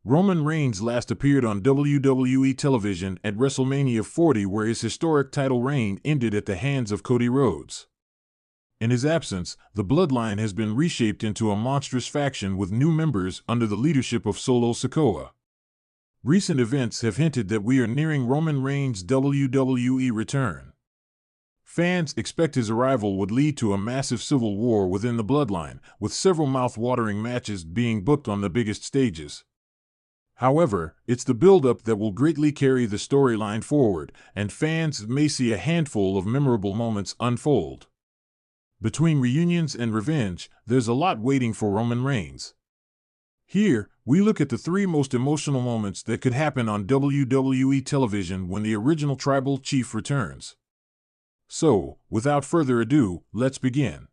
Roman Reigns last appeared on WWE television at WrestleMania 40, where his historic title reign ended at the hands of Cody Rhodes. In his absence, the Bloodline has been reshaped into a monstrous faction with new members under the leadership of Solo Sikoa. Recent events have hinted that we are nearing Roman Reigns' WWE return. Fans expect his arrival would lead to a massive civil war within the Bloodline, with several mouth-watering matches being booked on the biggest stages. However, it's the build-up that will greatly carry the storyline forward, and fans may see a handful of memorable moments unfold. Between reunions and revenge, there's a lot waiting for Roman Reigns. Here, we look at the 3 most emotional moments that could happen on WWE television when the original Tribal Chief returns. So, without further ado, let's begin.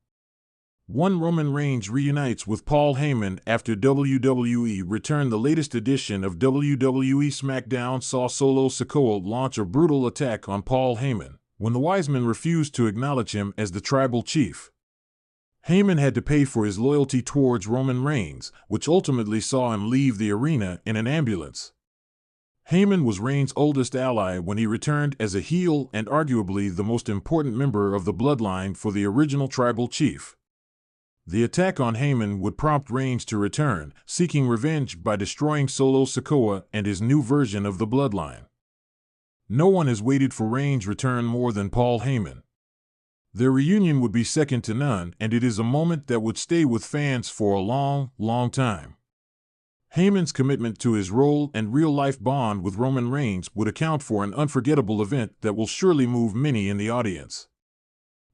1. Roman Reigns reunites with Paul Heyman after WWE Return. The latest edition of WWE SmackDown saw Solo Sikoa launch a brutal attack on Paul Heyman when the Wiseman refused to acknowledge him as the Tribal Chief. Heyman had to pay for his loyalty towards Roman Reigns, which ultimately saw him leave the arena in an ambulance. Heyman was Reigns' oldest ally when he returned as a heel and arguably the most important member of the Bloodline for the original Tribal Chief. The attack on Heyman would prompt Reigns to return, seeking revenge by destroying Solo Sikoa and his new version of the Bloodline. No one has waited for Reigns' return more than Paul Heyman. Their reunion would be second to none, and it is a moment that would stay with fans for a long, long time. Heyman's commitment to his role and real-life bond with Roman Reigns would account for an unforgettable event that will surely move many in the audience.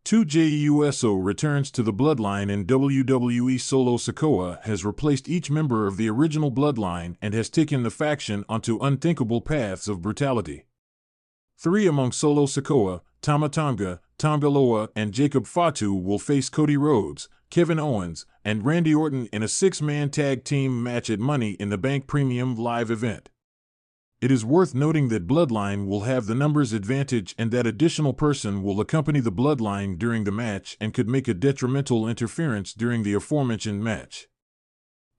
2. Jey Uso returns to the Bloodline in WWE. Solo Sikoa has replaced each member of the original Bloodline and has taken the faction onto unthinkable paths of brutality. 3. Among Solo Sikoa, Tama Tonga, Tonga Loa, and Jacob Fatu will face Cody Rhodes, Kevin Owens, and Randy Orton in a 6-man tag team match at Money in the Bank Premium Live event. It is worth noting that Bloodline will have the numbers advantage and that additional person will accompany the Bloodline during the match and could make a detrimental interference during the aforementioned match.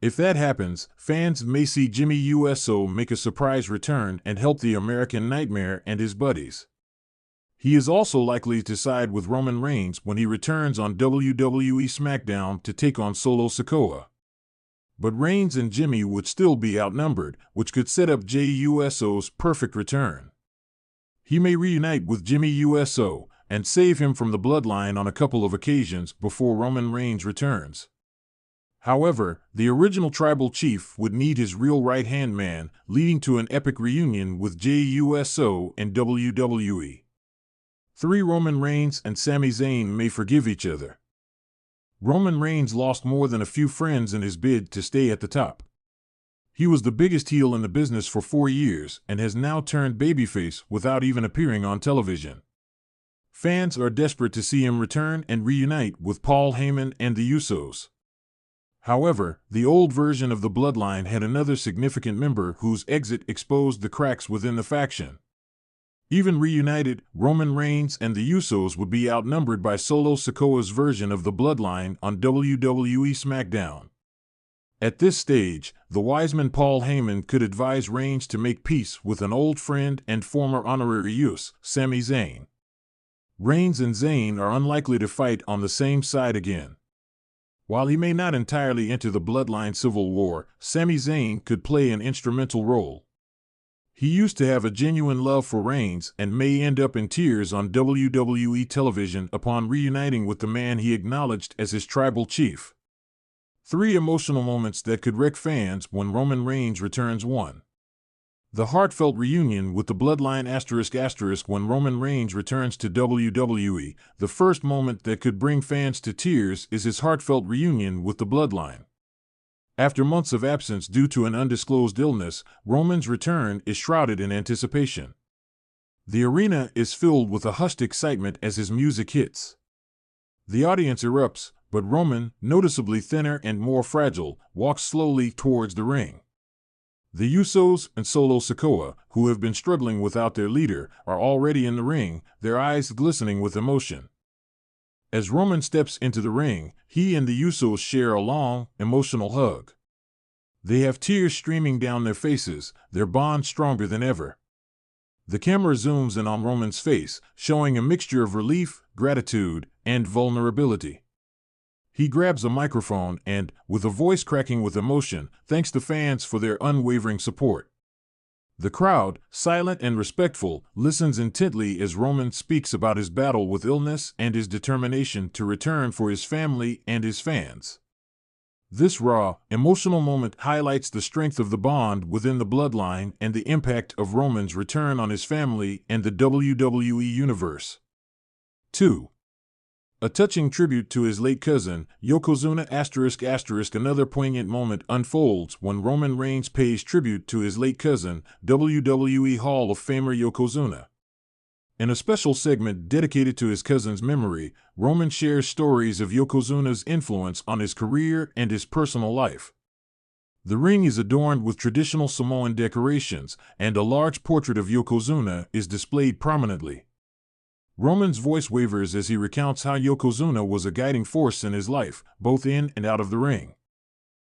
If that happens, fans may see Jimmy Uso make a surprise return and help the American Nightmare and his buddies. He is also likely to side with Roman Reigns when he returns on WWE SmackDown to take on Solo Sikoa. But Reigns and Jimmy would still be outnumbered, which could set up Jey Uso's perfect return. He may reunite with Jimmy Uso and save him from the Bloodline on a couple of occasions before Roman Reigns returns. However, the original Tribal Chief would need his real right-hand man, leading to an epic reunion with Jey Uso in WWE. 3. Roman Reigns and Sami Zayn may forgive each other. Roman Reigns lost more than a few friends in his bid to stay at the top. He was the biggest heel in the business for 4 years and has now turned babyface without even appearing on television. Fans are desperate to see him return and reunite with Paul Heyman and the Usos. However, the old version of the Bloodline had another significant member whose exit exposed the cracks within the faction. Even reunited, Roman Reigns and the Usos would be outnumbered by Solo Sikoa's version of the Bloodline on WWE SmackDown. At this stage, the Wiseman Paul Heyman could advise Reigns to make peace with an old friend and former honorary Uso, Sami Zayn. Reigns and Zayn are unlikely to fight on the same side again. While he may not entirely enter the Bloodline civil war, Sami Zayn could play an instrumental role. He used to have a genuine love for Reigns and may end up in tears on WWE television upon reuniting with the man he acknowledged as his Tribal Chief. 3 emotional moments that could wreck fans when Roman Reigns returns. 1. The heartfelt reunion with the Bloodline *** when Roman Reigns returns to WWE. The first moment that could bring fans to tears is his heartfelt reunion with the Bloodline. After months of absence due to an undisclosed illness, Roman's return is shrouded in anticipation. The arena is filled with a hushed excitement as his music hits. The audience erupts, but Roman, noticeably thinner and more fragile, walks slowly towards the ring. The Usos and Solo Sikoa, who have been struggling without their leader, are already in the ring, their eyes glistening with emotion. As Roman steps into the ring, he and the Usos share a long, emotional hug. They have tears streaming down their faces, their bond stronger than ever. The camera zooms in on Roman's face, showing a mixture of relief, gratitude, and vulnerability. He grabs a microphone and, with a voice cracking with emotion, thanks the fans for their unwavering support. The crowd, silent and respectful, listens intently as Roman speaks about his battle with illness and his determination to return for his family and his fans. This raw, emotional moment highlights the strength of the bond within the bloodline and the impact of Roman's return on his family and the WWE Universe. 2. A touching tribute to his late cousin, Yokozuna***. Another poignant moment unfolds when Roman Reigns pays tribute to his late cousin, WWE Hall of Famer Yokozuna. In a special segment dedicated to his cousin's memory, Roman shares stories of Yokozuna's influence on his career and his personal life. The ring is adorned with traditional Samoan decorations, and a large portrait of Yokozuna is displayed prominently. Roman's voice wavers as he recounts how Yokozuna was a guiding force in his life, both in and out of the ring.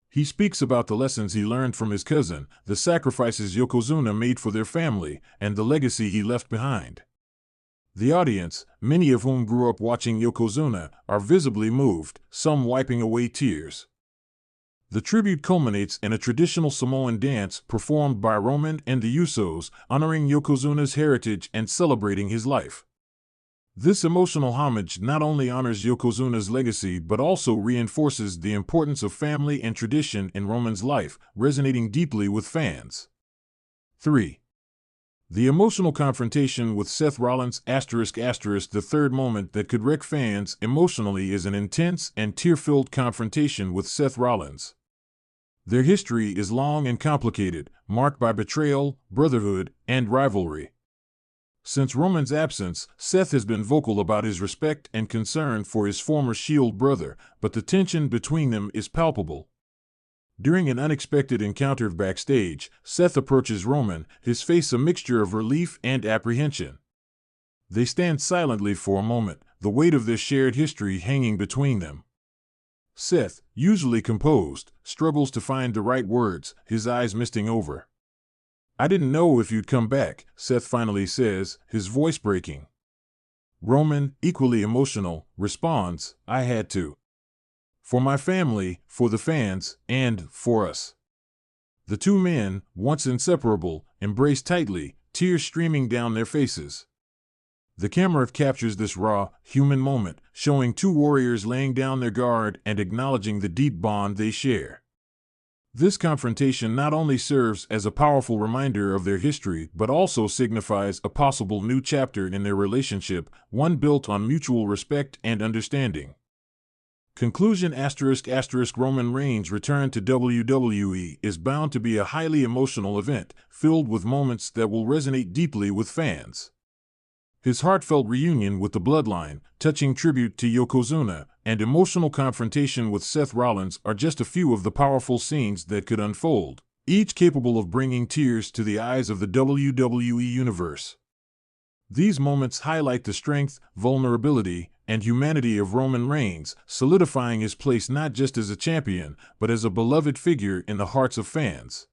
He speaks about the lessons he learned from his cousin, the sacrifices Yokozuna made for their family, and the legacy he left behind. The audience, many of whom grew up watching Yokozuna, are visibly moved, some wiping away tears. The tribute culminates in a traditional Samoan dance performed by Roman and the Usos, honoring Yokozuna's heritage and celebrating his life. This emotional homage not only honors Yokozuna's legacy but also reinforces the importance of family and tradition in Roman's life, resonating deeply with fans. 3. The emotional confrontation with Seth Rollins***. The third moment that could wreck fans emotionally is an intense and tear-filled confrontation with Seth Rollins. Their history is long and complicated, marked by betrayal, brotherhood, and rivalry. Since Roman's absence, Seth has been vocal about his respect and concern for his former Shield brother, but the tension between them is palpable. During an unexpected encounter backstage, Seth approaches Roman, his face a mixture of relief and apprehension. They stand silently for a moment, the weight of their shared history hanging between them. Seth, usually composed, struggles to find the right words, his eyes misting over. "I didn't know if you'd come back," Seth finally says, his voice breaking. Roman, equally emotional, responds, "I had to. For my family, for the fans, and for us." The two men, once inseparable, embrace tightly, tears streaming down their faces. The camera captures this raw, human moment, showing two warriors laying down their guard and acknowledging the deep bond they share. This confrontation not only serves as a powerful reminder of their history but also signifies a possible new chapter in their relationship, one built on mutual respect and understanding. Conclusion ***. Roman Reigns' return to WWE is bound to be a highly emotional event, filled with moments that will resonate deeply with fans. His heartfelt reunion with the Bloodline, touching tribute to Yokozuna, and emotional confrontation with Seth Rollins are just a few of the powerful scenes that could unfold, each capable of bringing tears to the eyes of the WWE Universe. These moments highlight the strength, vulnerability, and humanity of Roman Reigns, solidifying his place not just as a champion, but as a beloved figure in the hearts of fans.